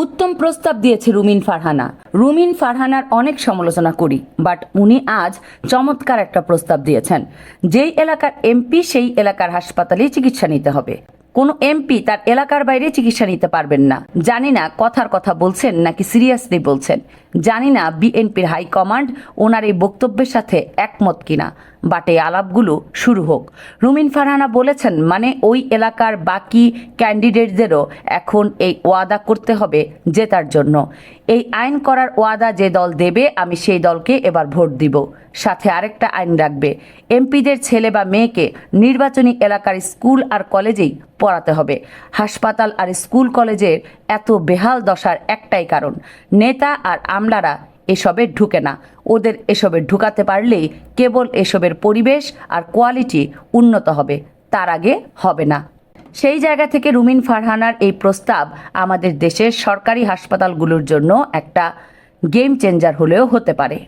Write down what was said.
উত্তম প্রস্তাব দিয়েছে রুমিন ফারহানা। রুমিন ফারহানার অনেক সমালোচনা করি, বাট উনি আজ চমৎকার একটা প্রস্তাব দিয়েছেন। যেই এলাকার এমপি সেই এলাকার হাসপাতালেই চিকিৎসা নিতে হবে। কোনো এমপি তার এলাকার বাইরে চিকিৎসা নিতে পারবেন না। জানি না কথার কথা বলছেন নাকি সিরিয়াসলি বলছেন, জানি না বিএনপির হাইকমান্ড ওনার এই বক্তব্যের সাথে একমত কিনা, বাট এই আলাপগুলো শুরু হোক। রুমিন ফারহানা বলেছেন, মানে ওই এলাকার বাকি ক্যান্ডিডেটদেরও এখন এই ওয়াদা করতে হবে জেতার জন্য। এই আইন করার ওয়াদা যে দল দেবে আমি সেই দলকে এবার ভোট দিব। সাথে আরেকটা আইন রাখবে, এমপিদের ছেলে বা মেয়েকে নির্বাচনী এলাকার স্কুল আর কলেজেই পড়াতে হবে। হাসপাতাল আর স্কুল কলেজের এত বেহাল দশার একটাই কারণ, নেতা আর আমলারা এসবে ঢুকে না। ওদের এসবে ঢুকাতে পারলেই কেবল এসবের পরিবেশ আর কোয়ালিটি উন্নত হবে, তার আগে হবে না। সেই জায়গা থেকে রুমিন ফারহানার এই প্রস্তাব আমাদের দেশের সরকারি হাসপাতালগুলোর জন্য একটা গেম চেঞ্জার হলেও হতে পারে।